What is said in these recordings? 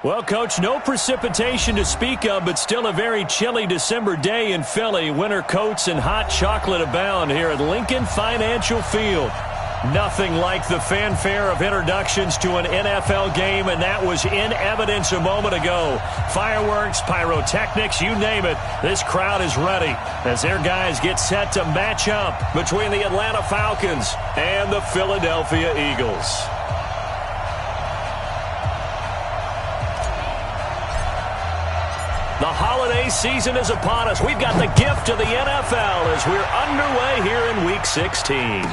Well, Coach, no precipitation to speak of, but still a very chilly December day in Philly. Winter coats and hot chocolate abound here at Lincoln Financial Field. Nothing like the fanfare of introductions to an NFL game, and that was in evidence a moment ago. Fireworks, pyrotechnics, you name it. This crowd is ready as their guys get set to match up between the Atlanta Falcons and the Philadelphia Eagles. The holiday season is upon us. We've got the gift of the NFL as we're underway here in Week 16.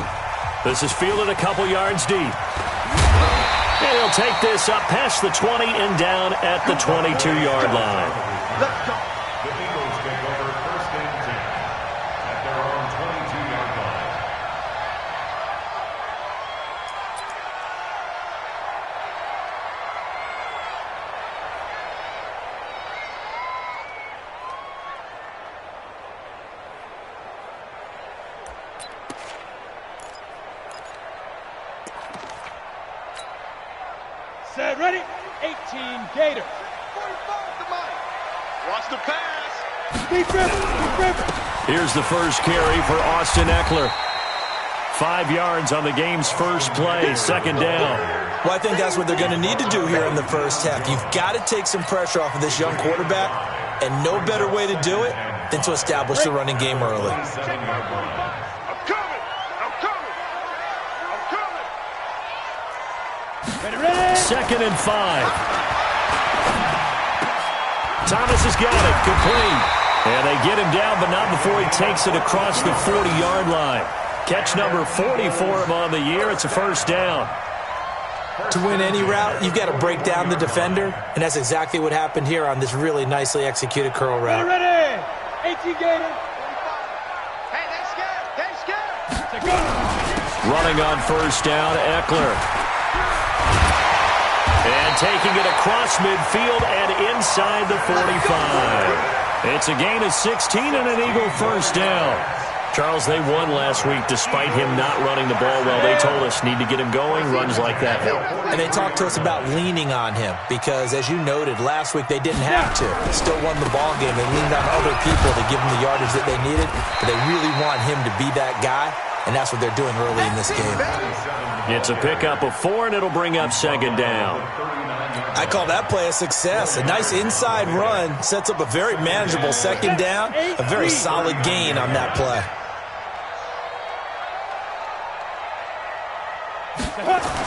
This is fielded a couple yards deep. And he'll take this up past the 20 and down at the 22-yard line. Let's go. The Eagles take over first and 10 at their own 22-yard line. Set, ready, 18 Gators. 45 to Mike. Watch the pass. Deep river. Here's the first carry for Austin Ekeler. 5 yards on the game's first play, second down. Well, I think that's what they're going to need to do here in the first half. You've got to take some pressure off of this young quarterback, and no better way to do it than to establish the running game early. Second and 5. Thomas has got it, complete. And they get him down, but not before he takes it across the 40-yard line. Catch number 40 for him on the year. It's a first down. To win any route, you've got to break down the defender, and that's exactly what happened here on this really nicely executed curl route. Ready, 18 Gators. Hey, they scared. Running on first down, Ekeler. And taking it across midfield and inside the 45. It's a gain of 16 and an Eagle first down. Charles, they won last week despite him not running the ball well. They told us need to get him going. Runs like that help. And they talked to us about leaning on him because, as you noted, last week they didn't have to. They still won the ball game. They leaned on other people to give them the yardage that they needed. But they really want him to be that guy, and that's what they're doing early in this game. It's a pickup of 4, and it'll bring up second down. I call that play a success. A nice inside run sets up a very manageable second down, a very solid gain on that play.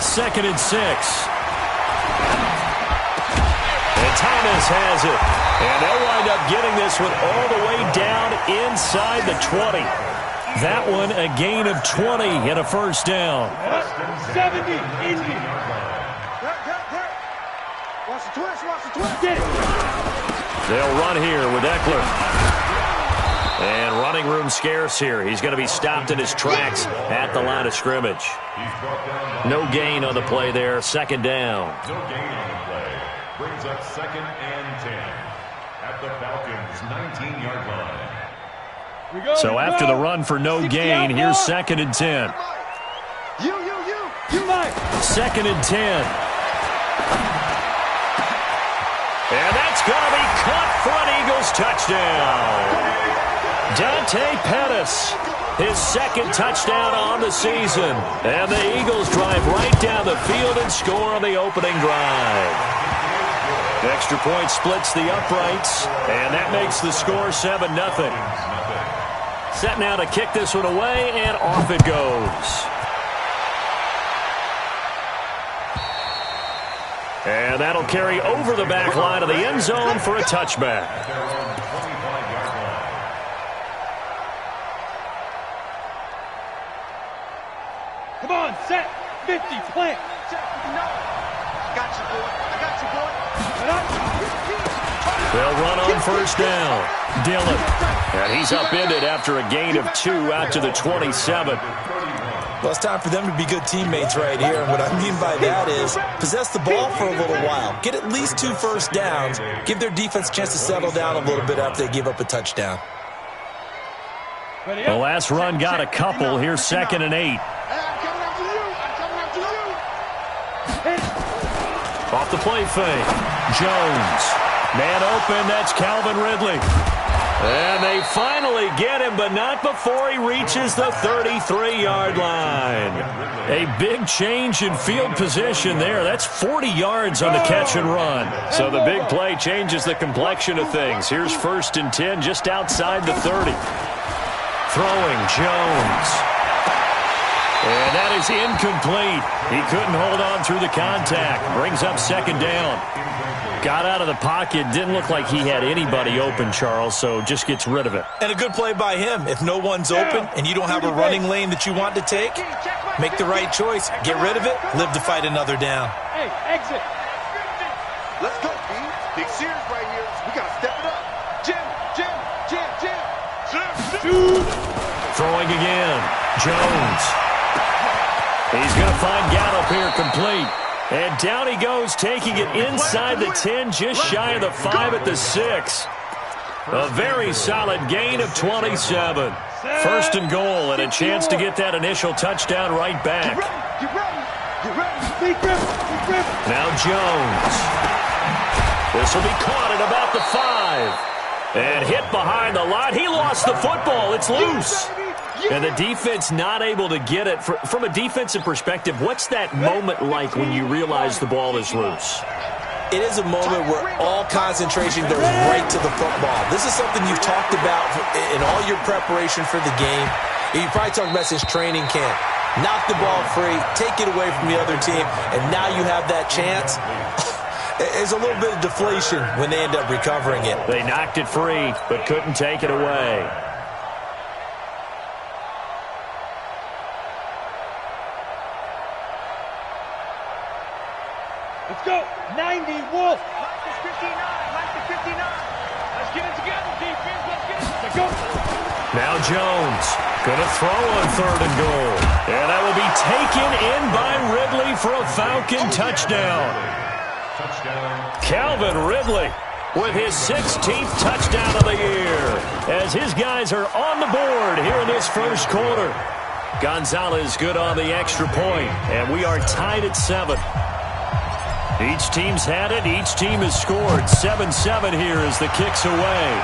Second and 6. And Thomas has it. And they'll wind up getting this one all the way down inside the 20. That one a gain of 20 and a first down. 70, Indy. Watch the twist. Get it. They'll run here with Ekeler. And running room scarce here. He's going to be stopped in his tracks at the line of scrimmage. No gain on the play there. Second down. No gain on the play. Brings up second and 10 at the Falcons' 19-yard line. So after the run for no gain, here's second and 10. You Mike. Second and 10. And that's going to be caught for an Eagles touchdown. Dante Pettis, his second touchdown on the season. And the Eagles drive right down the field and score on the opening drive. Extra point splits the uprights, and that makes the score 7-0. Set now to kick this one away, and off it goes. And that'll carry over the back line of the end zone for a touchback. Come on, set, 50, plant. Got you, boy. They'll run on first down. Dillon. And he's upended after a gain of 2 out to the 27. Well, it's time for them to be good teammates right here. And what I mean by that is possess the ball for a little while. Get at least 2 first downs. Give their defense a chance to settle down a little bit after they give up a touchdown. The last run got a couple. Here's second and 8. Off the play fake. Jones. Man open, that's Calvin Ridley. And they finally get him, but not before he reaches the 33-yard line. A big change in field position there. That's 40 yards on the catch and run. So the big play changes the complexion of things. Here's 1st and 10 just outside the 30. Throwing Jones. And that is incomplete. He couldn't hold on through the contact. Brings up 2nd down. Got out of the pocket. Didn't look like he had anybody open, Charles, so just gets rid of it. And a good play by him. If no one's open and you don't have a running lane that you want to take, make the right choice. Get rid of it. Live to fight another down. Hey, exit. Let's go, B. Big series right here. We got to step it up. Jim. Shoot. Throwing again. Jones. He's going to find Gallup here complete. And down he goes, taking it inside the 10, just shy of the 5 at the 6. A very solid gain of 27. 1st and goal, and a chance to get that initial touchdown right back. Get ready. Now Jones. This will be caught at about the 5. And hit behind the line. He lost the football. It's loose. And the defense not able to get it. From a defensive perspective, what's that moment like when you realize the ball is loose? It is a moment where all concentration goes right to the football. This is something you've talked about in all your preparation for the game. You probably talked about since training camp. Knock the ball free, take it away from the other team, and now you have that chance. There's a little bit of deflation when they end up recovering it. They knocked it free, but couldn't take it away. Let's go. 90, Wolf. Mike is 59. Let's get it together, defense. Let's get it. Let's go. Now Jones going to throw on 3rd and goal. And that will be taken in by Ridley for a Falcon touchdown. Calvin Ridley with his 16th touchdown of the year as his guys are on the board here in this 1st quarter. Gonzalez good on the extra point, and we are tied at 7. Each team's had it. Each team has scored. 7-7 here as the kick's away.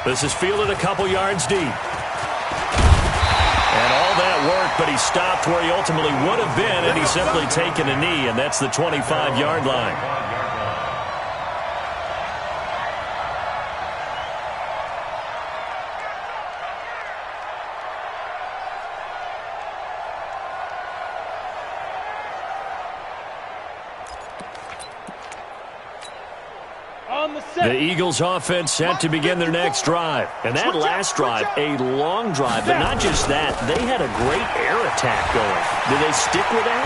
This is fielded a couple yards deep. And all that work, but he stopped where he ultimately would have been, and he's simply taken a knee, and that's the 25-yard line. The Eagles offense set to begin their next drive. And that last drive, a long drive. But not just that, they had a great air attack going. Did they stick with that?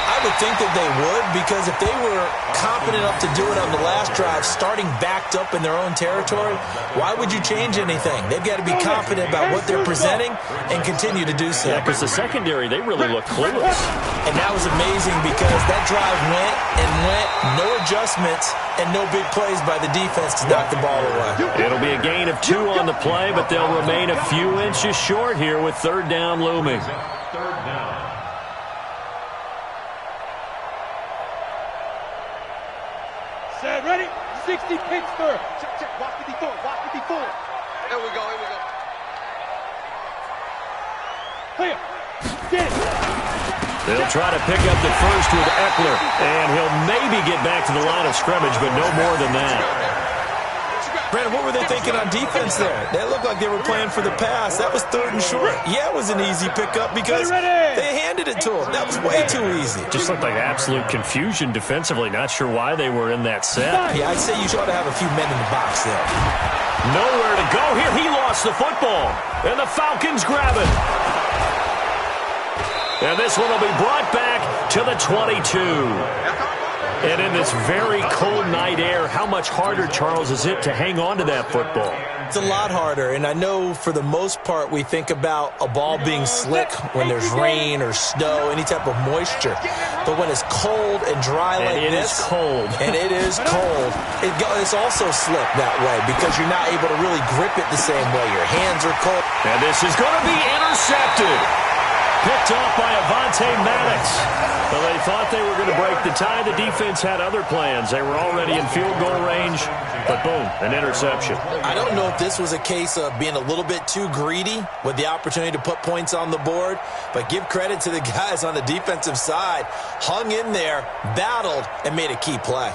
I would think that they would, because if they were confident enough to do it on the last drive, starting backed up in their own territory, why would you change anything? They've got to be confident about what they're presenting and continue to do so. Yeah, because the secondary, they really look clueless. And that was amazing because that drive went and went, no adjustments, and no big plays by the defense to knock the ball away. It'll be a gain of 2 on the play, but they'll remain a few inches short here with 3rd down looming. Set, ready? 60 Pittsburgh. Check. Watch 54. Here we go. Clear. Get it. They'll try to pick up the first with Eckler, and he'll maybe get back to the line of scrimmage, but no more than that. Brandon, what were they thinking on defense there? That looked like they were playing for the pass. That was 3rd and short. Yeah, it was an easy pickup because they handed it to him. That was way too easy. Just looked like absolute confusion defensively. Not sure why they were in that set. Yeah, I'd say you ought to have a few men in the box there. Nowhere to go here. He lost the football, and the Falcons grab it. And this one will be brought back to the 22. And in this very cold night air, how much harder, Charles, is it to hang on to that football? It's a lot harder, and I know for the most part we think about a ball being slick when there's rain or snow, any type of moisture. But when it's cold and dry like this, and it is cold, it's also slick that way because you're not able to really grip it the same way. Your hands are cold. And this is going to be intercepted. Picked off by Avonte Maddox. Well, they thought they were going to break the tie. The defense had other plans. They were already in field goal range, but boom, an interception. I don't know if this was a case of being a little bit too greedy with the opportunity to put points on the board, but give credit to the guys on the defensive side. Hung in there, battled, and made a key play.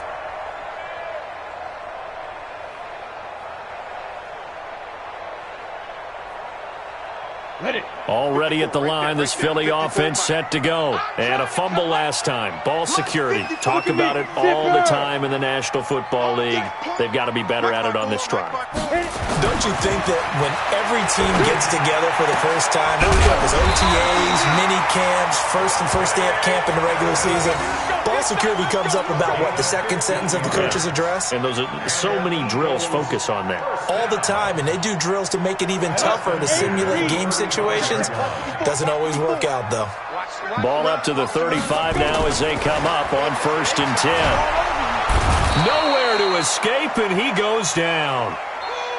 Already at the line, this Philly offense set to go. And a fumble last time. Ball security. Talk about it all the time in the National Football League. They've got to be better at it on this drive. Don't you think that when every team gets together for the first time, there's OTAs, mini camps, first day of camp in the regular season, ball security comes up about, what, the second sentence of the coach's address? And those are so many drills focus on that. All the time, and they do drills to make it even tougher to simulate game situations. Doesn't always work out, though. Ball up to the 35 now as they come up on 1st and 10. Nowhere to escape, and he goes down.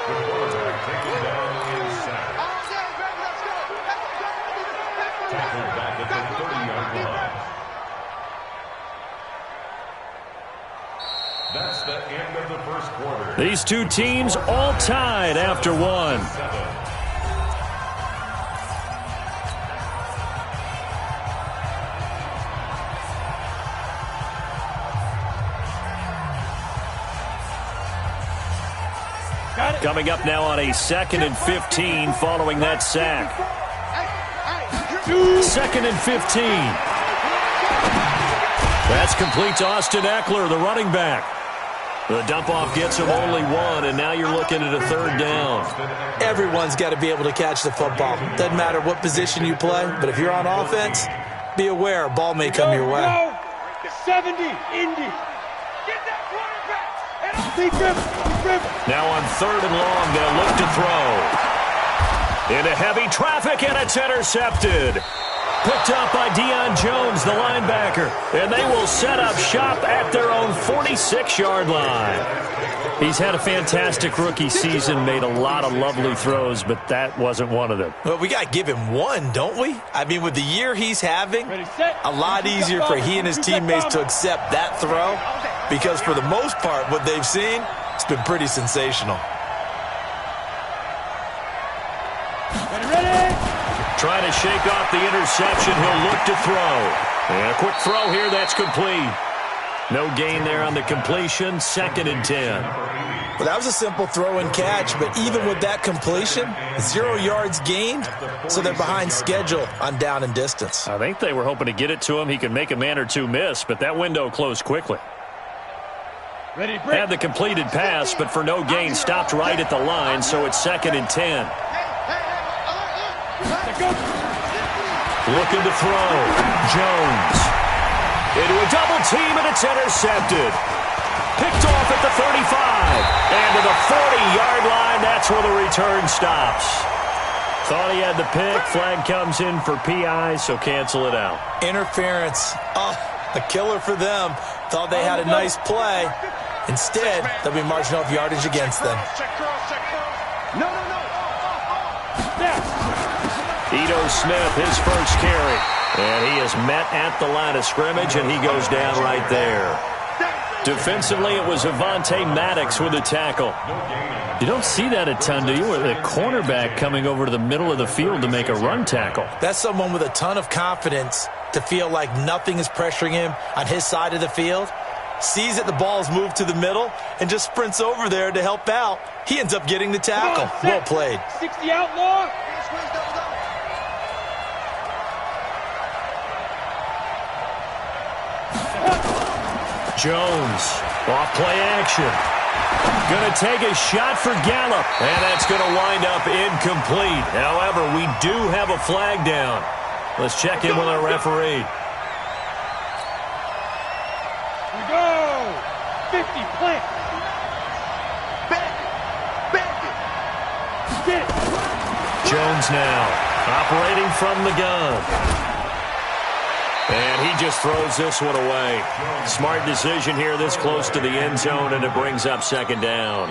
The quarterback taken down in sack. Tackled back at the 30-yard line. That's the end of the first quarter. These two teams all tied after one. Coming up now on a 2nd and 15 following that sack. 2nd and 15. That's complete to Austin Eckler, the running back. The dump-off gets him only one, and now you're looking at a 3rd down. Everyone's got to be able to catch the football. Doesn't matter what position you play, but if you're on offense, be aware a ball may come your way. 70, Indy. Get that quarterback. Now on 3rd and long, they'll look to throw. Into heavy traffic, and it's intercepted. Picked up by Deion Jones, the linebacker. And they will set up shop at their own 46-yard line. He's had a fantastic rookie season, made a lot of lovely throws, but that wasn't one of them. Well, we got to give him one, don't we? I mean, with the year he's having, a lot easier for he and his teammates to accept that throw, because for the most part, what they've seen, it's been pretty sensational. Trying to shake off the interception. He'll look to throw. And a quick throw here. That's complete. No gain there on the completion. 2nd and 10. Well, that was a simple throw and catch, but even with that completion, 0 yards gained, so they're behind schedule on down and distance. I think they were hoping to get it to him. He could make a man or two miss, but that window closed quickly. Had the completed pass, but for no gain, stopped right at the line, so it's 2nd and 10. Looking to throw. Jones. Into a double team, and it's intercepted. Picked off at the 35. And to the 40-yard line, that's where the return stops. Thought he had the pick. Flag comes in for PI, so cancel it out. Interference. Oh, a killer for them. Thought they had a nice play. Instead, they'll be marching off yardage against them. Ito Smith, his first carry. And he is met at the line of scrimmage, and he goes down right there. Defensively, it was Avonte Maddox with a tackle. You don't see that a ton, do you? With a cornerback coming over to the middle of the field to make a run tackle. That's someone with a ton of confidence to feel like nothing is pressuring him on his side of the field. Sees that the ball's moved to the middle and just sprints over there to help out. He ends up getting the tackle. Well played. 60 outlaw. Jones, off play action. Going to take a shot for Gallup, and that's going to wind up incomplete. However, we do have a flag down. Let's check in with our referee. We go. 50, plant. Get it. Jones now, operating from the gun. And he just throws this one away. Smart decision here this close to the end zone, and it brings up second down.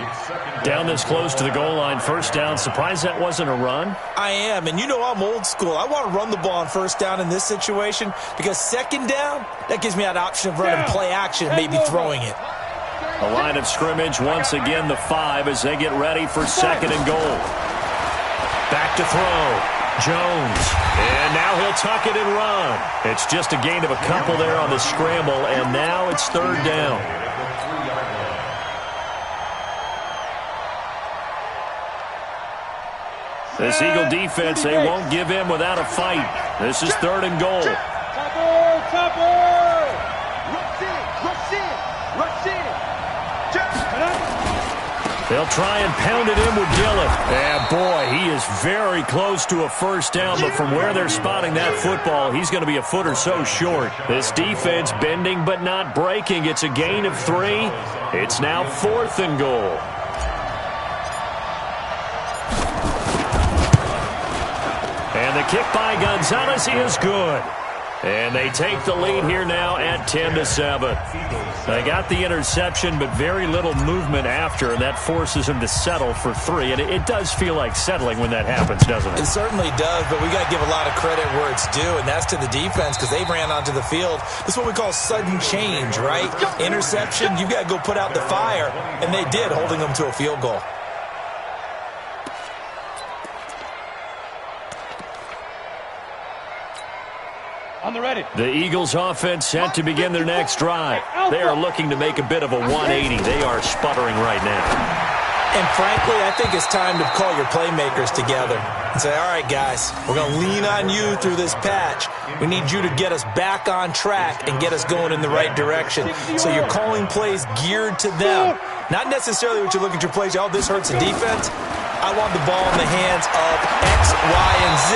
Down this close to the goal line, first down. Surprised that wasn't a run? I am, and you know I'm old school. I want to run the ball on first down in this situation because second down, that gives me that option of running play action and maybe throwing it. A line of scrimmage, once again the 5 as they get ready for second and goal. Back to throw. Jones, and now he'll tuck it and run. It's just a gain of a couple there on the scramble, and now it's third down. This Eagle defense, they won't give in without a fight. This is third and goal. They'll try and pound it in with Dillon. And boy, he is very close to a first down, but from where they're spotting that football, he's going to be a foot or so short. This defense bending but not breaking. It's a gain of 3. It's now fourth and goal. And the kick by Gonzalez is good. And they take the lead here now at 10-7. They got the interception, but very little movement after, and that forces them to settle for 3. And it does feel like settling when that happens, doesn't it? It certainly does, but we got to give a lot of credit where it's due, and that's to the defense because they ran onto the field. This is what we call sudden change, right? Interception, you've got to go put out the fire, and they did, holding them to a field goal. On the ready. The Eagles offense set to begin their next drive. They are looking to make a bit of a 180. They are sputtering right now. And frankly, I think it's time to call your playmakers together and say, all right, guys, we're going to lean on you through this patch. We need you to get us back on track and get us going in the right direction. So you're calling plays geared to them. Not necessarily what you look at your plays, oh, this hurts the defense. I want the ball in the hands of X, Y, and Z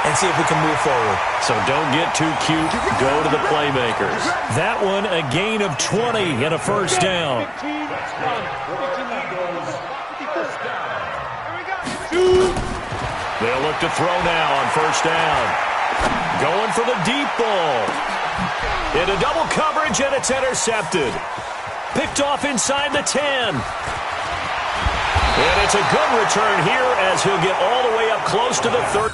and see if we can move forward. So don't get too cute. Go to the playmakers. That one, a gain of 20 and a first down. They'll look to throw now on first down. Going for the deep ball. Into double coverage, and it's intercepted. Picked off inside the 10. And it's a good return here as he'll get all the way up close to the 30.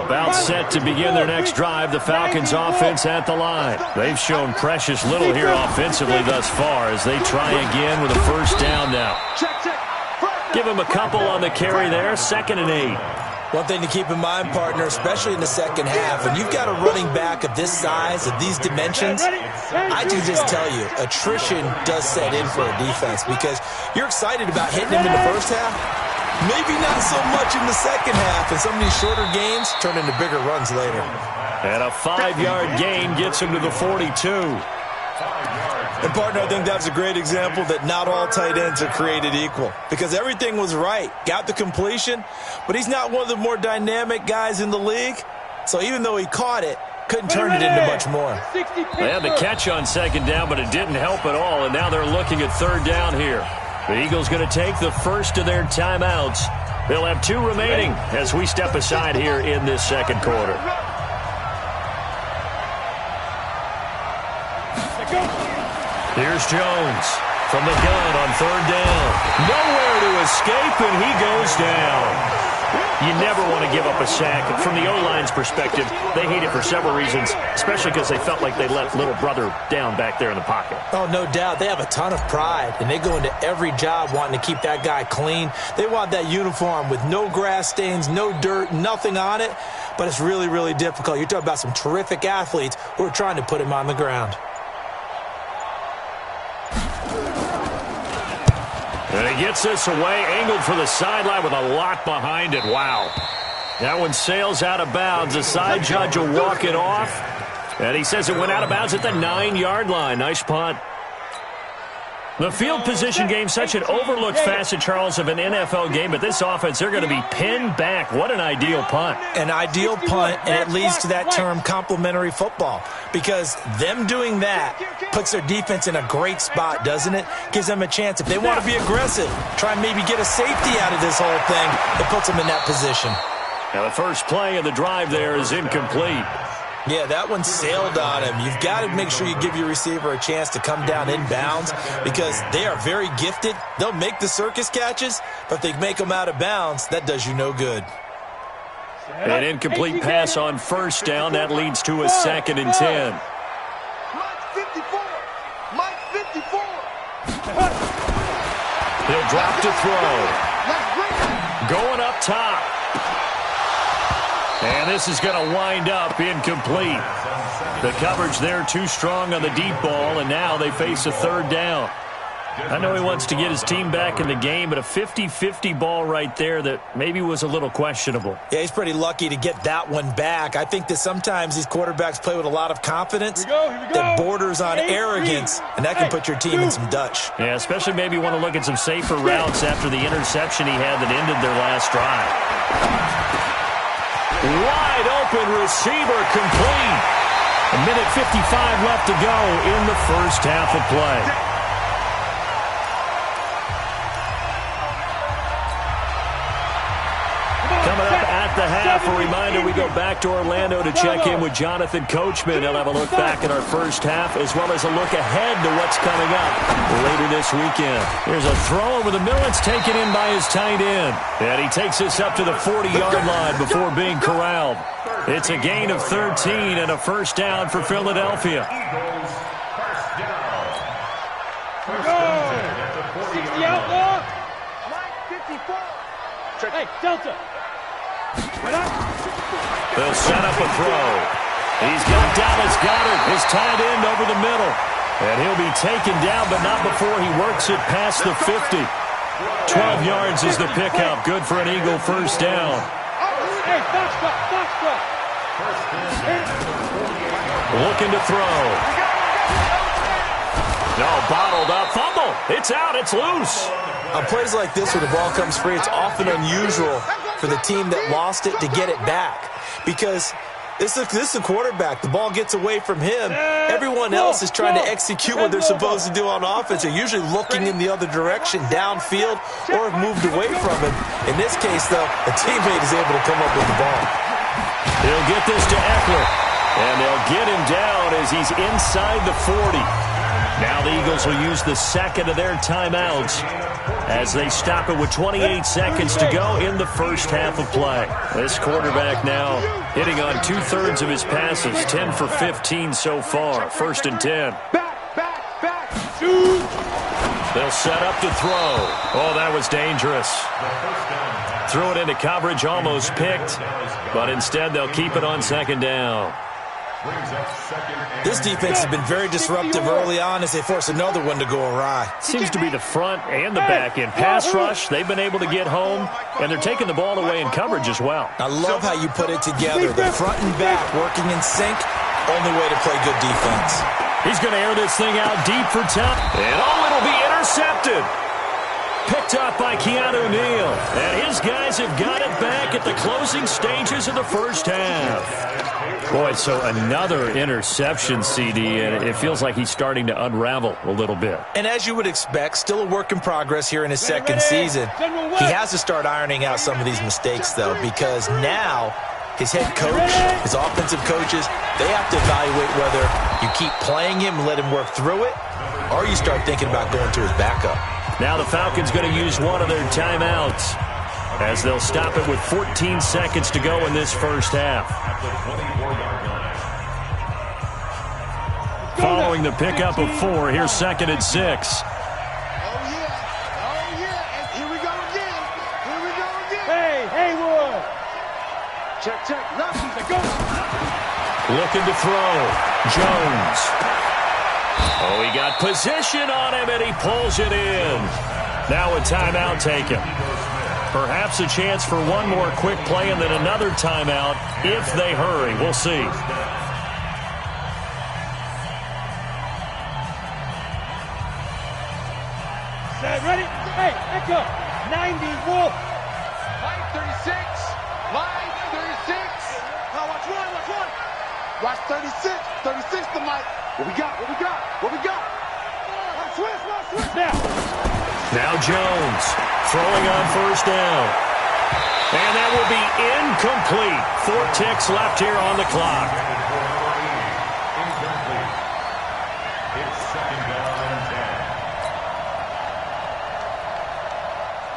About set to begin their next drive, the Falcons offense at the line. They've shown precious little here offensively thus far as they try again with a first down now. Give them a couple on the carry there, 2nd and 8. One thing to keep in mind, partner, especially in the second half, when you've got a running back of this size, of these dimensions, I can just tell you, attrition does set in for a defense because you're excited about hitting him in the first half. Maybe not so much in the second half, and some of these shorter gains turn into bigger runs later. And a 5-yard gain gets him to the 42. And, partner, I think that's a great example that not all tight ends are created equal because everything was right. Got the completion, but he's not one of the more dynamic guys in the league. So even though he caught it, couldn't turn it into much more. They had the catch on second down, but it didn't help at all, and now they're looking at third down here. The Eagles going to take the first of their timeouts. They'll have 2 remaining as we step aside here in this second quarter. Here's Jones from the gun on third down. Nowhere to escape, and he goes down. You never want to give up a sack. From the O-line's perspective, they hate it for several reasons, especially because they felt like they let little brother down back there in the pocket. Oh, no doubt. They have a ton of pride, and they go into every job wanting to keep that guy clean. They want that uniform with no grass stains, no dirt, nothing on it, but it's really, really difficult. You're talking about some terrific athletes who are trying to put him on the ground. And he gets this away, angled for the sideline with a lot behind it. Wow. That one sails out of bounds. The side judge will walk it off. And he says it went out of bounds at the 9-yard line. Nice punt. The field position game, such an overlooked facet, Charles, of an NFL game. But this offense, they're going to be pinned back. What an ideal punt. An ideal punt, and it leads to that term complementary football. Because them doing that puts their defense in a great spot, doesn't it? Gives them a chance. If they want to be aggressive, try and maybe get a safety out of this whole thing, it puts them in that position. Now the first play of the drive there is incomplete. Yeah, that one sailed on him. You've got to make sure you give your receiver a chance to come down inbounds because they are very gifted. They'll make the circus catches, but if they make them out of bounds, that does you no good. An incomplete pass on first down. That leads to a 2nd and 10. Mike 54. Mike 54. He'll drop to throw. Going up top. And this is going to wind up incomplete. The coverage there too strong on the deep ball, and now they face a 3rd down. I know he wants to get his team back in the game, but a 50-50 ball right there that maybe was a little questionable. Yeah, he's pretty lucky to get that one back. I think that sometimes these quarterbacks play with a lot of confidence that borders on arrogance, and that can put your team in some Dutch. Yeah, especially maybe want to look at some safer routes after the interception he had that ended their last drive. Wide open receiver complete. 1:55 left to go in the first half of play. Coming up at the half, a reminder, we go back to Orlando to check in with Jonathan Coachman. He'll have a look back at our first half as well as a look ahead to what's coming up later this weekend. Here's a throw over the middle. It's taken in by his tight end. And he takes this up to the 40-yard line before being corralled. It's a gain of 13 and a first down for Philadelphia. The outlaw. Mike 54. Hey, Delta. They'll set up a throw. He's got Dallas Goedert, his tight end, over the middle. And he'll be taken down, but not before he works it past the 50. 12 yards is the pickup. Good for an Eagle first down. Hey, foxtrot. Looking to throw. No, bottled up. Fumble. It's out. It's loose. On plays like this where the ball comes free, it's often unusual for the team that lost it to get it back because this is a quarterback. The ball gets away from him. Everyone else is trying to execute what they're supposed to do on offense. They're usually looking in the other direction, downfield, or have moved away from him. In this case, though, a teammate is able to come up with the ball. He'll get this to Eckler, and they'll get him down as he's inside the 40. Now the Eagles will use the second of their timeouts as they stop it with 28 seconds to go in the first half of play. This quarterback now hitting on 2/3 of his passes, 10 for 15 so far. 1st and 10. Back. They'll set up to throw. Oh, that was dangerous. Threw it into coverage, almost picked, but instead they'll keep it on 2nd down. This defense has been very disruptive early on as they force another one to go awry. Seems to be the front and the back end. Pass rush, they've been able to get home, and they're taking the ball away in coverage as well. I love how you put it together. The front and back working in sync, only way to play good defense. He's going to air this thing out deep for touch. And it'll be intercepted. Picked up by Keanu Neal. And his guys have got it back at the closing stages of the first half. Boy, so another interception, CD, and it feels like he's starting to unravel a little bit. And as you would expect, still a work in progress here in his second season. He has to start ironing out some of these mistakes, though, because now his head coach, his offensive coaches, they have to evaluate whether you keep playing him and let him work through it, or you start thinking about going to his backup. Now the Falcons going to use one of their timeouts as they'll stop it with 14 seconds to go in this first half. Following the pickup of 4, here's 2nd and 6. Oh, yeah. Here we go again. Hey, Haywood. Check. Lefties, Go. Looking to throw. Jones. Oh, he got position on him, and he pulls it in. Now a timeout taken. Perhaps a chance for one more quick play and then another timeout if they hurry. We'll see. Set, ready? Hey, echo. 90, Wolf. Line 36. Line 36. Now watch one, watch one. Watch 36. 36 to Mike. What we got? What we got? What we got? Watch switch, watch switch. Now Jones throwing on first down. And that will be incomplete. 4 ticks left here on the clock. Incomplete. It's second down and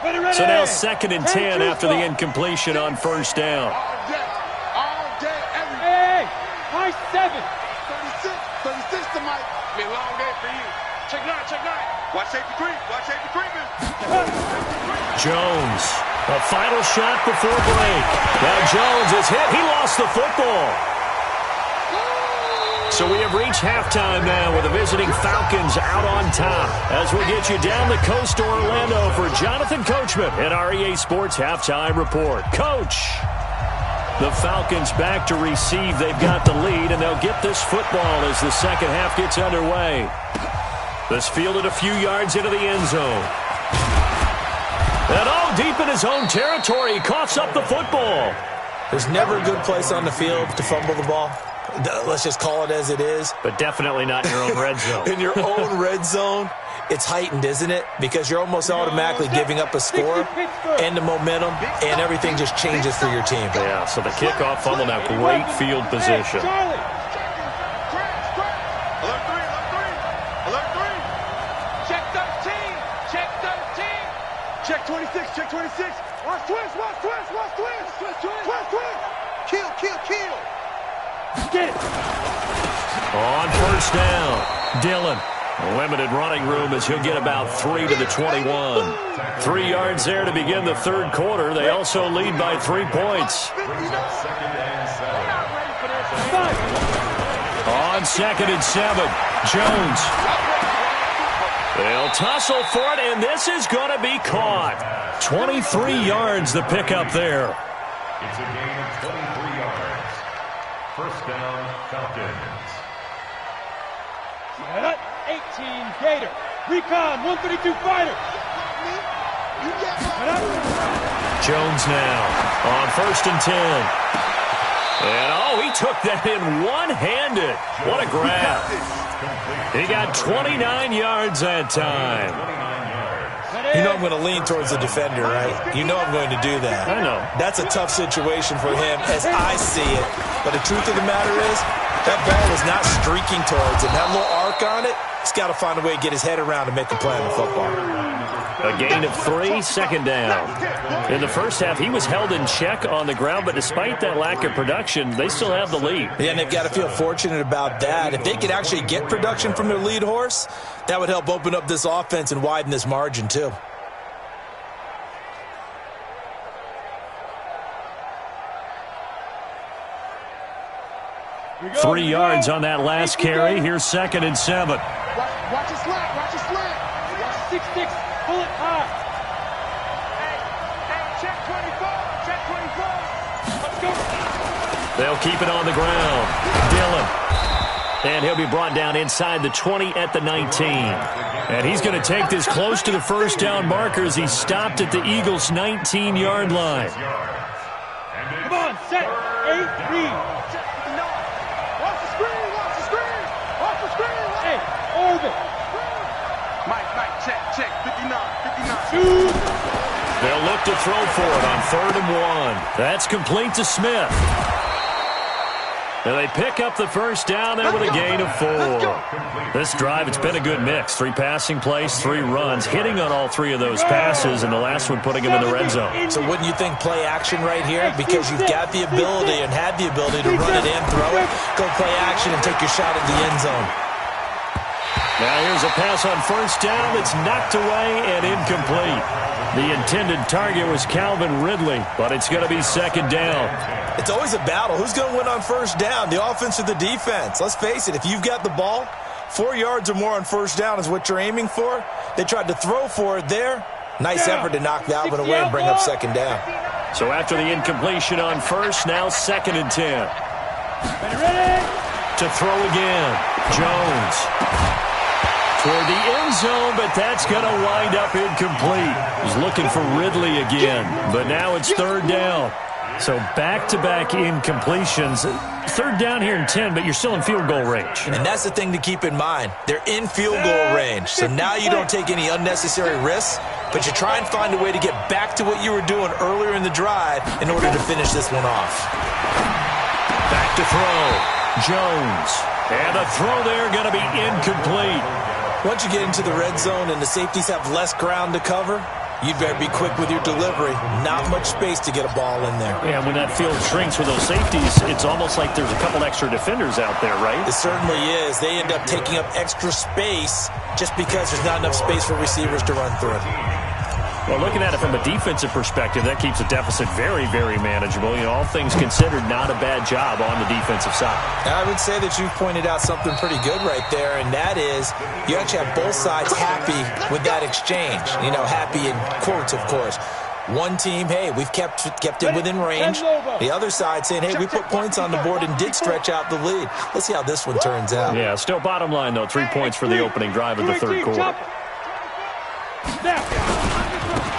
10. Ready, ready. So now second and 10 after the incompletion on first down. All day, every day. Hey, high 7. 36 to Mike. Be a long day for you. Check 9, check 9. Watch safety creep. Watch safety creeping. Jones, a final shot before break. Now Jones is hit. He lost the football. So we have reached halftime now with the visiting Falcons out on top. As we get you down the coast to Orlando for Jonathan Coachman at our EA Sports Halftime Report. Coach, the Falcons back to receive. They've got the lead, and they'll get this football as the second half gets underway. This fielded a few yards into the end zone. And deep in his own territory, he coughs up the football. There's never a good place on the field to fumble the ball. Let's just call it as it is. But definitely not in your own red zone. In your own red zone, it's heightened, isn't it? Because you're almost automatically giving up a score and the momentum, and everything just changes for your team. Yeah, so the kickoff fumble now, great field position. Charlie. Check 26, check 26. Watch twist, watch twist, watch twist. Twist, twist. Kill, kill, kill. Get it. On first down, Dillon. Limited running room as he'll get about 3 to the 21. 3 yards there to begin the third quarter. They also lead by 3 points. On second and 7, Jones. They'll tussle for it, and this is going to be caught. 23 yards the pickup there. It's a gain of 23 yards. First down, Falcons. 18 Gator. Recon, 132 fighter. Jones now on first and 10. And, he took that in one-handed. What a grab. He got 29 yards that time. You know I'm going to lean towards the defender, right? You know I'm going to do that. I know. That's a tough situation for him as I see it. But the truth of the matter is, that ball is not streaking towards him. That little arc on it, he's got to find a way to get his head around and make a play on the football. A gain of 3, second down. In the first half, he was held in check on the ground, but despite that lack of production, they still have the lead. Yeah, and they've got to feel fortunate about that. If they could actually get production from their lead horse, that would help open up this offense and widen this margin, too. Here we go, 3 yards on that last carry. Here's second and 7. Watch it slap, watch it slap. 6-6, pull it high. Hey, check 24, check 24. Let's go. They'll keep it on the ground. Dillon. And he'll be brought down inside the 20 at the 19. And he's going to take this close to the first down marker as he stopped at the Eagles' 19-yard line. Come on, set, 8, read. Watch the screen, watch the screen. Watch the screen. Hey, orbit. Mike, check, 59. Shoot. They'll look to throw for it on 3rd and 1. That's complete to Smith. And they pick up the first down there with a gain of 4. This drive, it's been a good mix. 3 passing plays, 3 runs, hitting on all 3 of those passes, and the last one putting him in the red zone. So wouldn't you think play action right here? Because you've got the ability and had the ability to run it in, throw it, go play action, and take your shot at the end zone. Now here's a pass on first down that's knocked away and incomplete. The intended target was Calvin Ridley, but it's going to be second down. It's always a battle. Who's going to win on first down, the offense or the defense? Let's face it, if you've got the ball, 4 yards or more on first down is what you're aiming for. They tried to throw for it there. Nice effort to knock that one away and bring up second down. So after the incompletion on first, now 2nd and 10. Ready? To throw again. Jones. Toward the end zone, but that's going to wind up incomplete. He's looking for Ridley again, but now it's 3rd down. So back-to-back incompletions. 3rd down here in 10, but you're still in field goal range. And that's the thing to keep in mind. They're in field goal range. So now you don't take any unnecessary risks, but you try and find a way to get back to what you were doing earlier in the drive in order to finish this one off. Back to throw. Jones. And the throw there going to be incomplete. Once you get into the red zone and the safeties have less ground to cover, you'd better be quick with your delivery. Not much space to get a ball in there. Yeah, when that field shrinks with those safeties, it's almost like there's a couple extra defenders out there, right? It certainly is. They end up taking up extra space just because there's not enough space for receivers to run through. Well, looking at it from a defensive perspective, that keeps the deficit very, very manageable. You know, all things considered, not a bad job on the defensive side. I would say that you've pointed out something pretty good right there, and that is you actually have both sides happy with that exchange. You know, happy in quotes, of course. One team, hey, we've kept it within range. The other side saying, hey, we put points on the board and did stretch out the lead. Let's see how this one turns out. Yeah, still bottom line, though, 3 points for the opening drive of the 3rd quarter.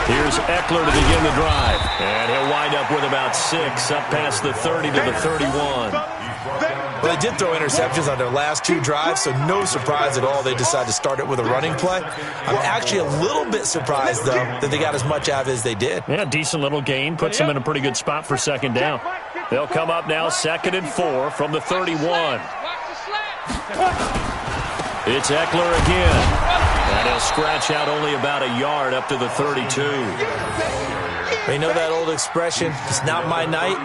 Here's Eckler to begin the drive. And he'll wind up with about 6 up past the 30 to the 31. Well, they did throw interceptions on their last 2 drives, so no surprise at all they decided to start it with a running play. I'm actually a little bit surprised, though, that they got as much out of it as they did. Yeah, decent little gain. Puts them in a pretty good spot for 2nd down. They'll come up now 2nd and 4 from the 31. It's Eckler again. And he'll scratch out only about a yard up to the 32. You know that old expression, it's not my night?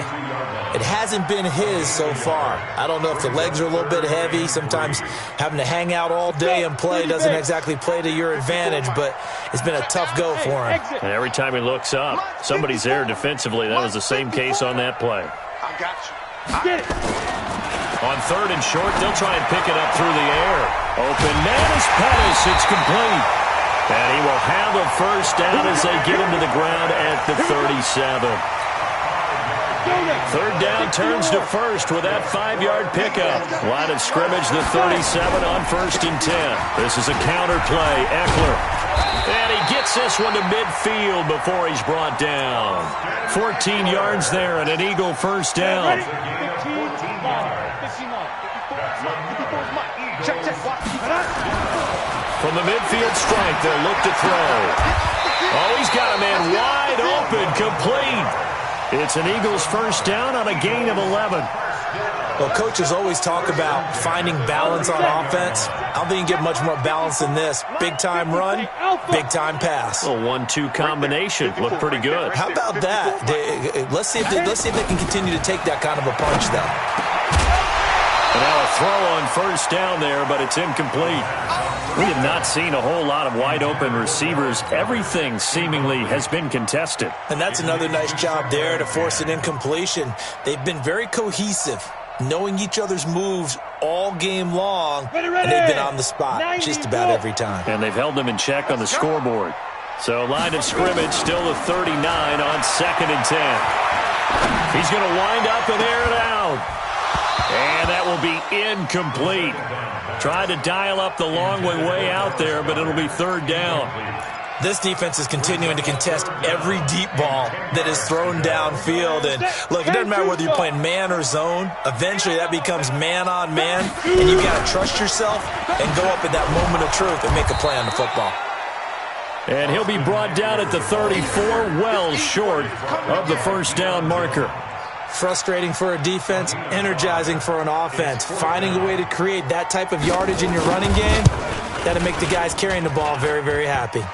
It hasn't been his so far. I don't know if the legs are a little bit heavy. Sometimes having to hang out all day and play doesn't exactly play to your advantage, but it's been a tough go for him. And every time he looks up, somebody's there defensively. That was the same case on that play. I got you. Get it. On 3rd and short, they'll try and pick it up through the air. Open man is Pettis. It's complete. And he will have a 1st down as they get him to the ground at the 37. 3rd down turns to 1st with that 5-yard pickup. Line of scrimmage, the 37 on 1st and 10. This is a counter play. Eckler. And he gets this one to midfield before he's brought down. 14 yards there and an Eagle 1st down. From the midfield strike, they'll look to throw. Oh, he's got a man wide open, complete. It's an Eagles 1st down on a gain of 11. Well, coaches always talk about finding balance on offense. I don't think you get much more balance than this. Big-time run, big-time pass. A 1-2 combination. Looked pretty good. How about that? Let's see if they can continue to take that kind of a punch, though. And now a throw on 1st down there, but it's incomplete. We have not seen a whole lot of wide-open receivers. Everything seemingly has been contested. And that's another nice job there to force an incompletion. They've been very cohesive, knowing each other's moves all game long, and they've been on the spot just about every time. And they've held them in check on the scoreboard. So line of scrimmage still the 39 on 2nd and 10. He's going to wind up and air it out. And that will be incomplete. Tried to dial up the long way out there, but it'll be 3rd down. This defense is continuing to contest every deep ball that is thrown downfield. And look, it doesn't matter whether you're playing man or zone. Eventually that becomes man on man, and you've got to trust yourself and go up at that moment of truth and make a play on the football. And he'll be brought down at the 34, well short of the 1st down marker. Frustrating for a defense, energizing for an offense. Finding a way to create that type of yardage in your running game, that'll make the guys carrying the ball very, very happy.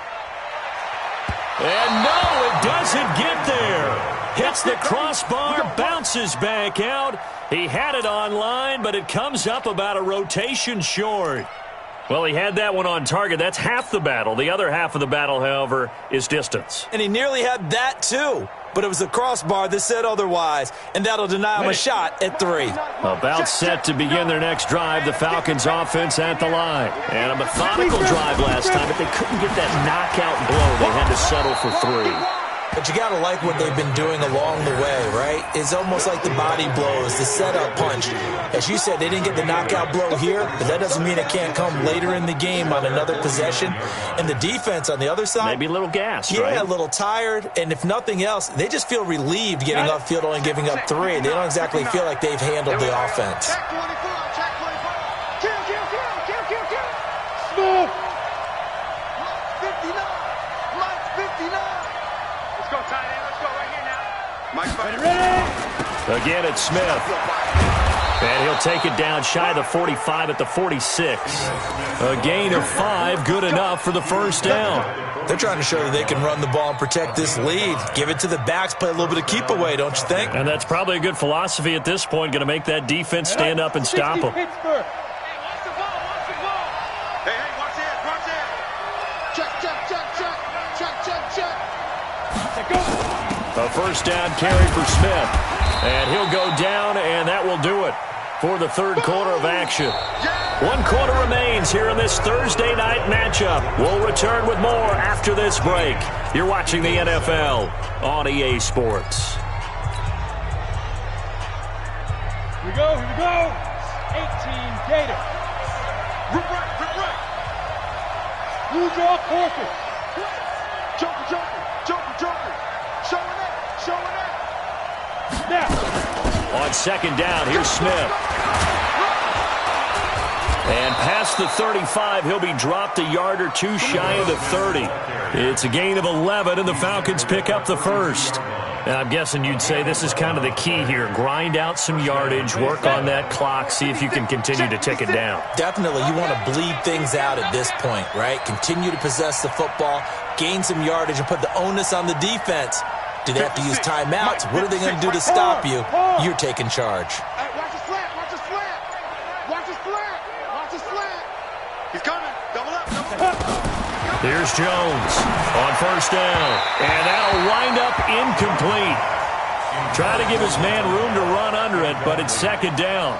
And no, it doesn't get there. Hits the crossbar, bounces back out. He had it on line, but it comes up about a rotation short. Well, he had that one on target. That's half the battle. The other half of the battle, however, is distance. And he nearly had that, too. but it was the crossbar that said otherwise, and that'll deny them a shot at 3. About set to begin their next drive, the Falcons offense at the line. And a methodical drive last time, but they couldn't get that knockout blow. They had to settle for 3. But you got to like what they've been doing along the way, right? It's almost like the body blows, the setup punch. As you said, they didn't get the knockout blow here, but that doesn't mean it can't come later in the game on another possession. And the defense on the other side, maybe a little gassed, yeah, right? A little tired. And if nothing else, they just feel relieved getting upfield, only giving up 3. They don't exactly feel like they've handled the offense. Check 24, check 24. Kill. Smooth. Mike's 59. Let's go, tight end. Let's go right here now. Mike's Ready? Again, it's Smith. And he'll take it down shy of the 45 at the 46. A gain of 5, good enough for the first down. They're trying to show that they can run the ball and protect this lead. Give it to the backs, play a little bit of keep away, don't you think? And that's probably a good philosophy at this point, going to make that defense stand up and stop them. Pittsburgh. Hey, watch it. Check. A first down carry for Smith. And he'll go down, and that will do it for the third quarter of action. 1 quarter remains here in this Thursday night matchup. We'll return with more after this break. You're watching the NFL on EA Sports. Here we go. 18 Gator. Rip right. Blue draw Corker. Joker. Showing up. Snap. On second down, here's Smith. And past the 35, he'll be dropped a yard or 2 shy of the 30. It's a gain of 11, and the Falcons pick up the first. And I'm guessing you'd say this is kind of the key here. Grind out some yardage, work on that clock, see if you can continue to tick it down. Definitely, you want to bleed things out at this point, right? Continue to possess the football, gain some yardage, and put the onus on the defense. Do they have to use timeouts? What are they going to do to stop you? You're taking charge. Hey, watch the slant. He's coming. Double up. Here's Jones on first down. And that'll wind up incomplete. Trying to give his man room to run under it, but it's second down.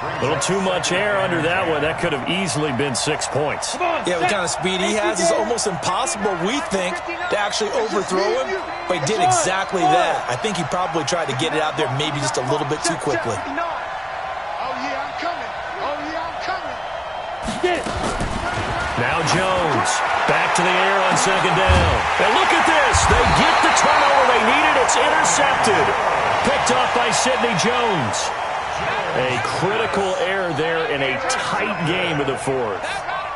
A little too much air under that one. That could have easily been 6 points. Yeah, the kind of speed he has is almost impossible, we think, to actually overthrow him. But he did exactly that. I think he probably tried to get it out there maybe just a little bit too quickly. Oh, yeah, I'm coming. Get it. Now Jones back to the air on second down. And look at this. They get the turnover they needed. It's intercepted. Picked off by Sidney Jones. A critical error there in a tight game of the fourth.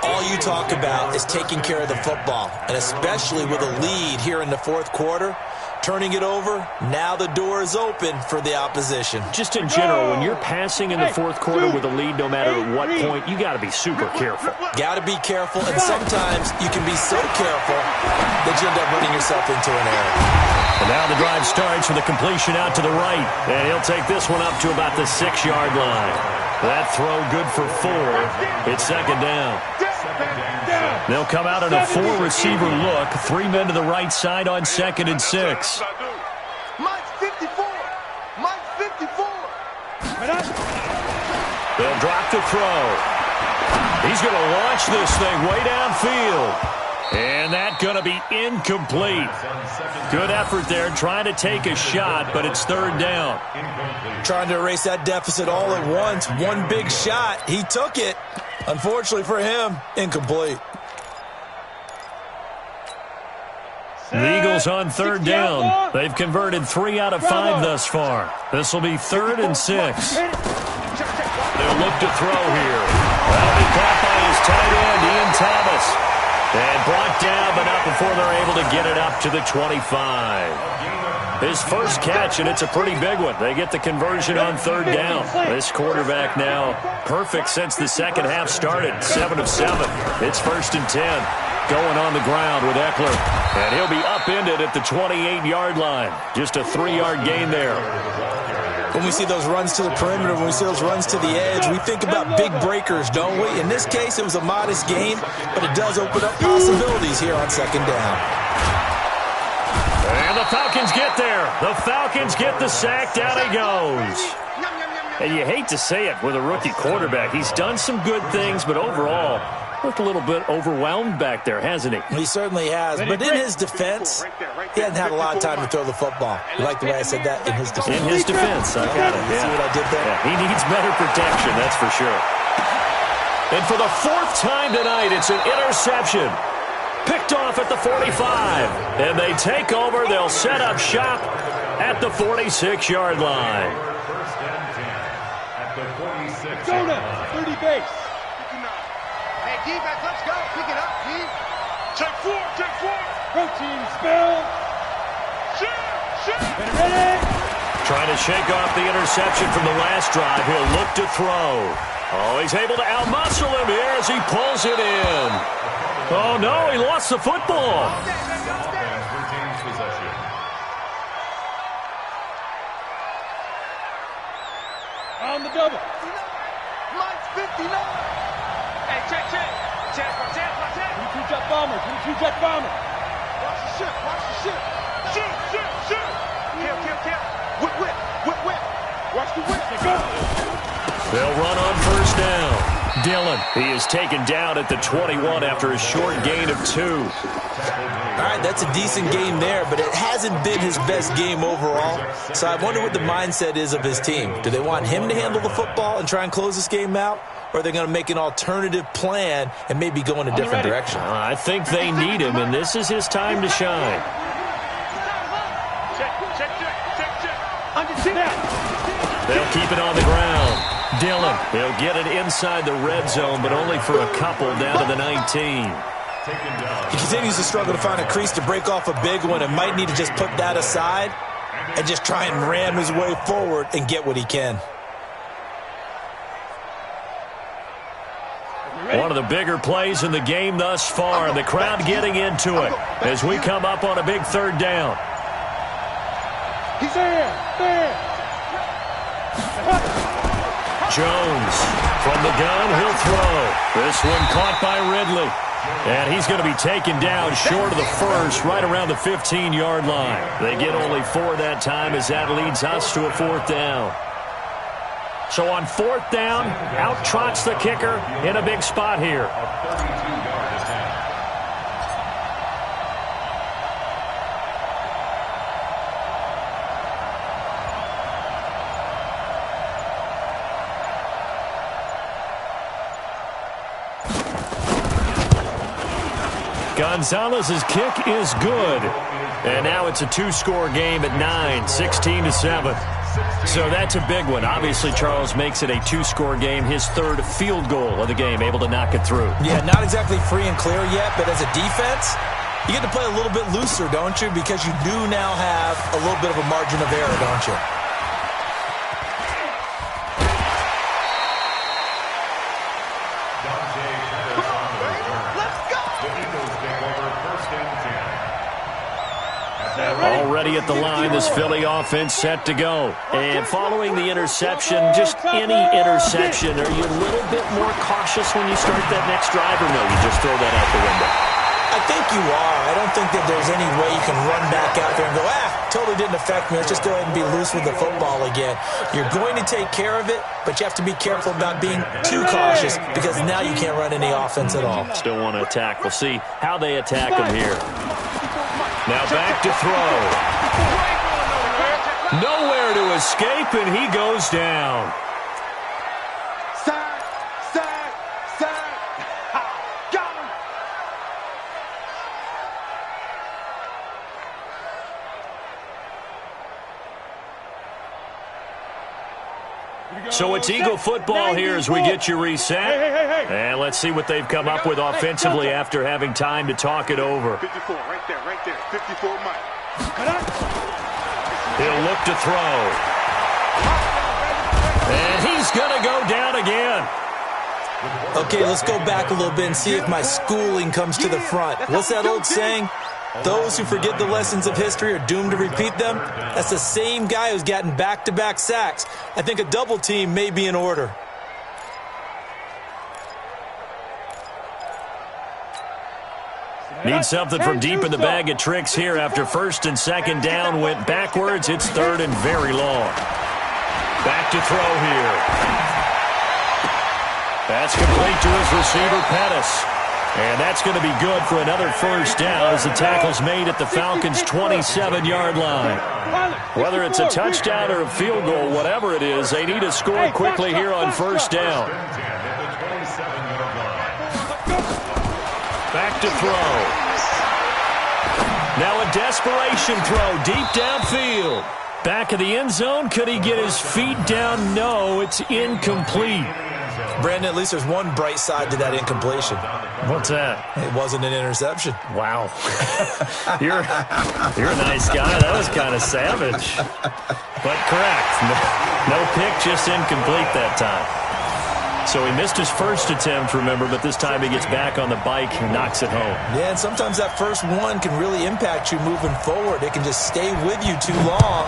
All you talk about is taking care of the football, and especially with a lead here in the fourth quarter, turning it over, now the door is open for the opposition. Just in general, when you're passing in the fourth quarter with a lead, no matter at what point, you got to be super careful. Got to be careful, and sometimes you can be so careful that you end up running yourself into an error. And now the drive starts with a completion out to the right. And he'll take this one up to about the 6-yard line. That throw good for 4. It's second down. They'll come out in a 4-receiver look. 3 men to the right side on 2nd and 6. Mike's 54. They'll drop the throw. He's going to launch this thing way downfield. And that's going to be incomplete. Good effort there, trying to take a shot, but it's third down. Trying to erase that deficit all at once. One big shot. He took it. Unfortunately for him, incomplete. The Eagles on third down. They've converted 3 out of 5 thus far. This will be 3rd and 6. They'll look to throw here. That'll be caught by his tight end, Ian Thomas. And brought down, but not before they're able to get it up to the 25. His first catch, and it's a pretty big one. They get the conversion on third down. This quarterback now perfect since the second half started. 7 of 7. It's 1st and 10. Going on the ground with Eckler. And he'll be upended at the 28-yard line. Just a 3-yard gain there. When we see those runs to the perimeter, when we see those runs to the edge, we think about big breakers, don't we? In this case, it was a modest gain, but it does open up possibilities here on second down. And the Falcons get there. The Falcons get the sack. Down he goes. And you hate to say it with a rookie quarterback. He's done some good things, but overall, looked a little bit overwhelmed back there, hasn't he? He certainly has. But in his defense, he hasn't had a lot of time to throw the football. You like the way I said that? In his defense. In his defense. I got it. See what I did there? Yeah, he needs better protection, that's for sure. And for the fourth time tonight, it's an interception. Picked off at the 45. And they take over. They'll set up shop at the 46-yard line. First and 10 at the 46. Go now, 30 base. Hey, defense, let's go. Pick it up, D. Take four. Protein spill. Shoot. Ready? Trying to shake off the interception from the last drive. He'll look to throw. Oh, he's able to outmuscle him here as he pulls it in. Oh, no, he lost the football. Offense retains possession. On the double. Mike's 59. Hey, check. 22 jet bomber. Watch the ship. Shoot. Whip. Watch the whip. Go. They'll run on first down. Dillon, he is taken down at the 21 after a short gain of 2. All right, that's a decent game there, but it hasn't been his best game overall. So I wonder what the mindset is of his team. Do they want him to handle the football and try and close this game out? Or are they going to make an alternative plan and maybe go in a different direction? I think they need him, and this is his time to shine. Check. They'll keep it on the ground. Dillon, he'll get it inside the red zone, but only for a couple down to the 19. He continues to struggle to find a crease to break off a big one and might need to just put that aside and just try and ram his way forward and get what he can. One of the bigger plays in the game thus far, and the crowd getting into it as we come up on a big third down. He's there. Jones from the gun, he'll throw. This one caught by Ridley. And he's going to be taken down short of the first, right around the 15-yard line. They get only 4 that time as that leads us to a 4th down. So on 4th down, out trots the kicker in a big spot here. Gonzalez's kick is good. And now it's a 2-score game at 9, 16-7. So that's a big one. Obviously, Charles makes it a 2-score game, his 3rd field goal of the game, able to knock it through. Yeah, not exactly free and clear yet, but as a defense, you get to play a little bit looser, don't you? Because you do now have a little bit of a margin of error, don't you? Already at the line, this Philly offense set to go. And following the interception, just any interception, are you a little bit more cautious when you start that next drive, or no, you just throw that out the window? I think you are. I don't think that there's any way you can run back out there and go, totally didn't affect me. Let's just go ahead and be loose with the football again. You're going to take care of it, but you have to be careful about being too cautious because now you can't run any offense at all. Still want to attack. We'll see how they attack him here. Now back to throw. Nowhere to escape, and he goes down. Sack. Got him. So it's Eagle football here as we get you reset. Hey. And let's see what they've come up with offensively after having time to talk it over. 54, right there. 54 Mike. He'll look to throw. And he's going to go down again. Okay, let's go back a little bit and see if my schooling comes to the front. What's that old saying? Those who forget the lessons of history are doomed to repeat them. That's the same guy who's gotten back-to-back sacks. I think a double team may be in order. Need something from deep in the bag of tricks here after first and second down went backwards. It's third and very long. Back to throw here. That's complete to his receiver, Pettis. And that's going to be good for another first down as the tackle's made at the Falcons' 27-yard line. Whether it's a touchdown or a field goal, whatever it is, they need to score quickly here on first down. Back to throw. Now a desperation throw deep downfield. Back of the end zone. Could he get his feet down? No, it's incomplete. Brandon, at least there's one bright side to that incompletion. What's that? It wasn't an interception. Wow. You're a nice guy. That was kind of savage. But correct. No pick, just incomplete that time. So he missed his first attempt, remember, but this time he gets back on the bike and knocks it home. Yeah, and sometimes that first one can really impact you moving forward. It can just stay with you too long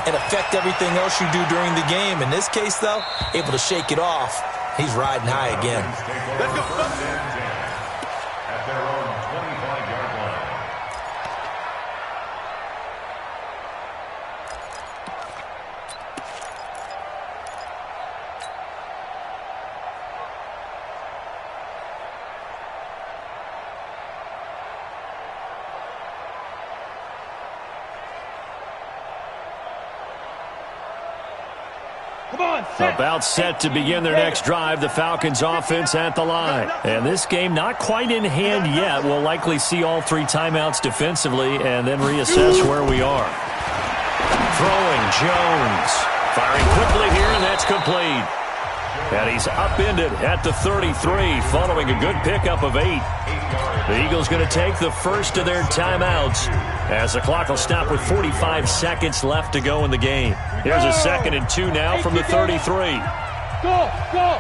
and affect everything else you do during the game. In this case, though, able to shake it off. He's riding high again. Let's go. At their own 25-yard line. About set to begin their next drive, the Falcons offense at the line. And this game not quite in hand yet. We'll likely see all three timeouts defensively and then reassess where we are. Throwing Jones. Firing quickly here, and that's complete. And he's upended at the 33 following a good pickup of 8. The Eagles going to take the first of their timeouts as the clock will stop with 45 seconds left to go in the game. Here's a 2nd and 2 now from the 33. Go, go.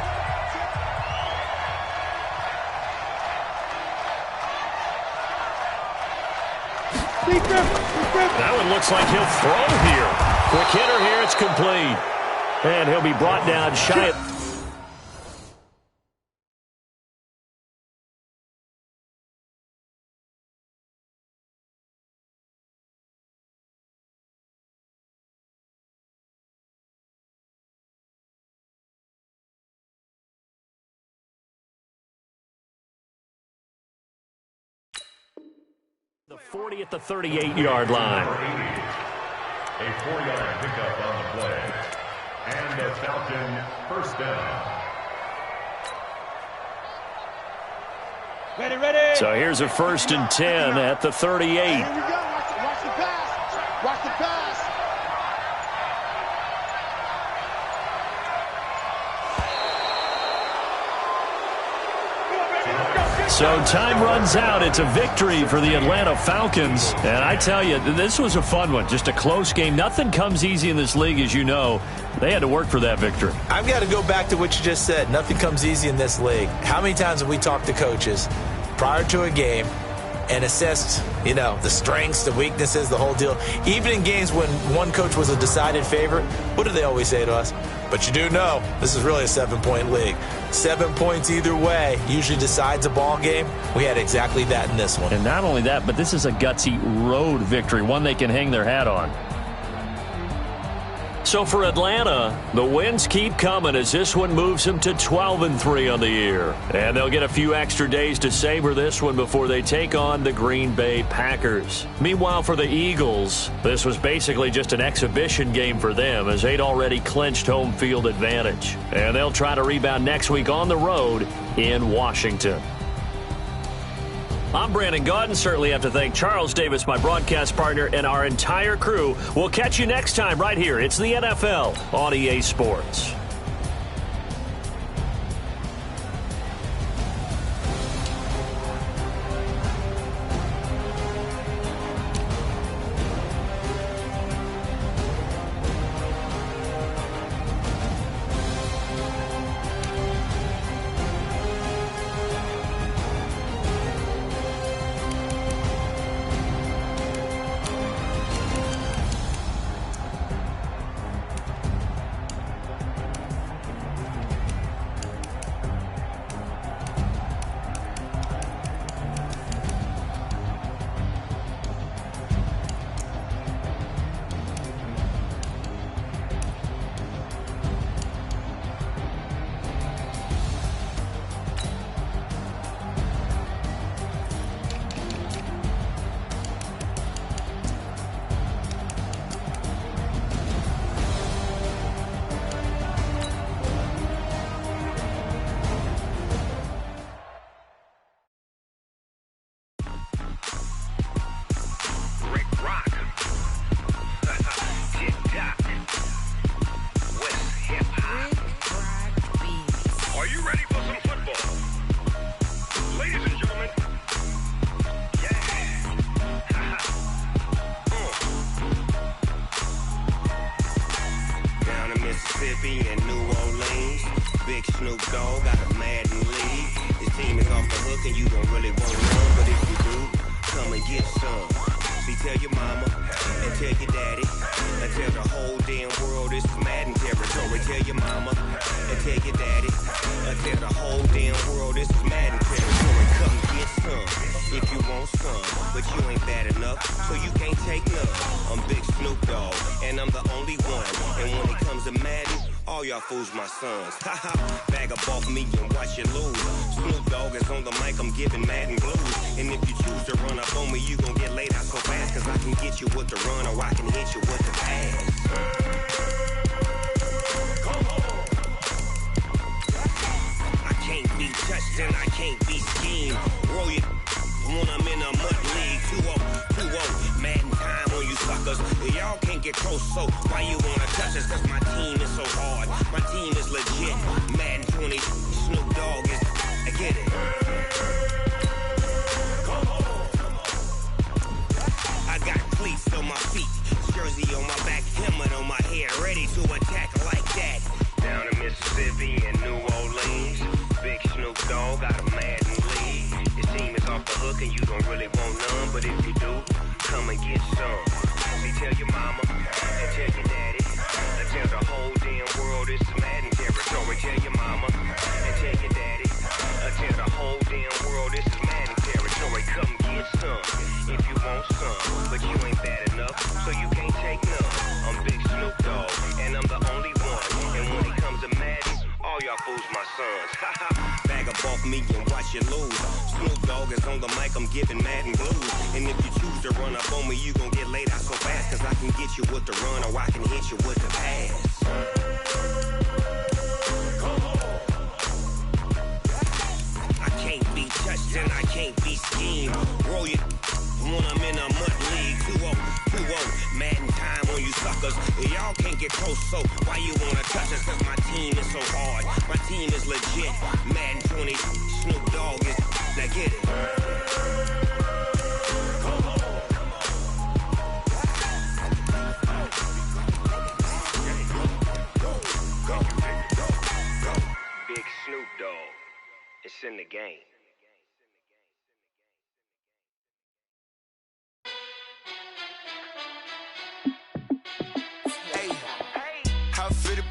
That one looks like he'll throw here. Quick hitter here, it's complete. And he'll be brought down shy of... The 40 at the 38-yard line. A 4-yard pickup on the play. And a Falcon first down. Ready. So here's a 1st and 10 at the 38. Here we go. Watch the pass. Watch the pass. So time runs out. It's a victory for the Atlanta Falcons. And I tell you, this was a fun one. Just a close game. Nothing comes easy in this league, as you know. They had to work for that victory. I've got to go back to what you just said. Nothing comes easy in this league. How many times have we talked to coaches prior to a game and assessed, the strengths, the weaknesses, the whole deal? Even in games when one coach was a decided favorite, what do they always say to us? But you do know this is really a 7-point league. 7 points either way usually decides a ball game. We had exactly that in this one. And not only that, but this is a gutsy road victory, one they can hang their hat on. So for Atlanta, the wins keep coming as this one moves them to 12-3 on the year. And they'll get a few extra days to savor this one before they take on the Green Bay Packers. Meanwhile, for the Eagles, this was basically just an exhibition game for them as they'd already clinched home field advantage. And they'll try to rebound next week on the road in Washington. I'm Brandon Gaudin. Certainly have to thank Charles Davis, my broadcast partner, and our entire crew. We'll catch you next time right here. It's the NFL on EA Sports. Rick Rock. Tip-top. West hip-hop. Are you ready for some football? Ladies and gentlemen. Yeah. Down in Mississippi and New Orleans, Big Snoop Dogg got a Madden league. His team is off the hook and you don't really want none, but if you do, come and get some. See, tell your mama and tell your daddy and tell the whole damn world this is Madden territory. Tell your mama and tell your daddy and tell the whole damn world this is Madden territory. Come get some if you want some, but you ain't bad enough, so you can't take none. I'm Big Snoop Dogg, and I'm the only one. And when it comes to Madden, all y'all fools my sons. Haha, bag up off me and watch you lose. Snoop Dogg is on the mic, I'm giving Madden blues. And if you choose to run up on me, you gon' get laid out so fast, cause I can get you with the run or I can hit you with the pass. I can't be touched and I can't be schemed. Roll you when I'm in a mud league. 2-0, Madden time on you suckers. Y'all can't get close, so why you wanna touch us? Cause my team is so hard, my team is legit. Madden 20, Snoop Dogg is, I get it. I got cleats on my feet, jersey on my back, helmet on my head, ready to attack like that. Down in Mississippi and New Orleans, Big Snoop Dogg got a Madden league. His team is off the hook and you don't really want none, but if you do, come and get some. See, tell your mama and tell your daddy and tell the whole damn world this is Madden territory. Tell your mama and tell your daddy and tell the whole damn world this is Madden territory. Come get some if you want some, but you ain't bad enough, so you can't take none. I'm Big Snoop Dogg, and I'm the only one. And when it comes to Madden, all y'all fools my sons. Bag up off me and watch you lose. Snoop Dogg is on the mic, I'm giving Madden blues. And if you choose to run up on me, you gon' get laid out so fast, cause I can get you with the run or I can hit you with the pass. I can't be touched and I can't be schemed. Roll you when I'm in a mud league. 2-0, Madden time on you suckers. Y'all can't get close, so why you wanna touch us? Cause my team is so hard, my team is legit. Madden 20, Snoop Dogg is, now get it. Big Snoop Dogg, it's in the game.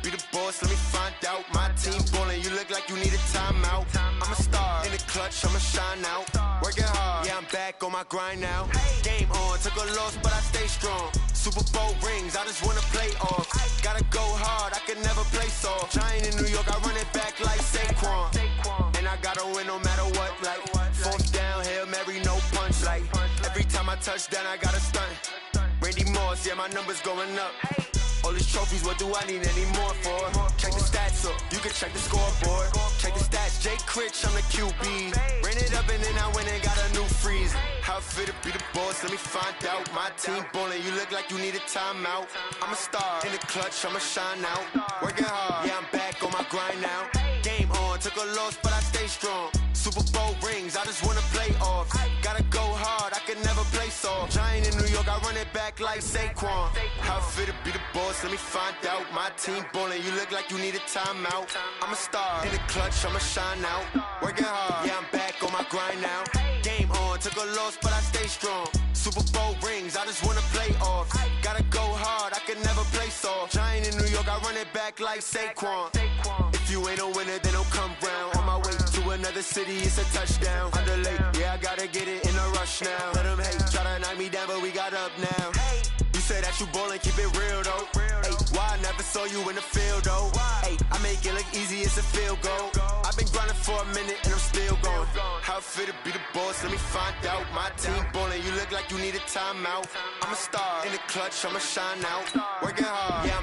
Be the boss, let me find out. My team ballin', you look like you need a timeout. I'm a star in the clutch, I'ma shine out. Working hard, yeah, I'm back on my grind now. Game on, took a loss, but I stay strong. Super Bowl rings, I just wanna play off. Gotta go hard, I can never play soft. Giant in New York, I run it back like Saquon. And I gotta win no matter what, like fourth down, Hail Mary, no punch. Like every time I touch down, I gotta stunt. Randy Moss, yeah, my numbers going up. All these trophies, what do I need any more for? Check the stats up, you can check the scoreboard. Check the stats, Jay Critch, I'm the QB. Ran it up and then I went and got a new freeze. How fit to be the boss, let me find out. My team ballin', you look like you need a timeout. I'm a star in the clutch, I'ma shine out. Working hard, yeah, I'm back on my grind now. Game on, took a loss, but I stay strong. Super Bowl rings, I just wanna play off. Gotta go hard, I can never play soft. Giant in New York, I run it back like Saquon. How fit to be the boss, let me find out. My team ballin', you look like you need a timeout. I'm a star in the clutch, I'ma shine out. Working hard, yeah, I'm back on my grind now. Game on, took a loss, but I stay strong. Super Bowl rings, I just wanna play off. Gotta go hard, I can never play soft. Giant in New York, I run it back like Saquon. If you ain't a winner, then don't come round. On my way to another city, it's a touchdown. Underlay, yeah, I gotta get it in a rush now. Let them hate, try to knock me down, but we got up now. You say that you ballin', keep it real though. Ay, why I never saw you in the field though? Ay, I make it look easy, it's a field goal. I've been grinding for a minute and I'm still going. How fit to be the boss, let me find out. My team ballin', you look like you need a timeout. I'm a star in the clutch, I'ma shine out. Working hard, yeah,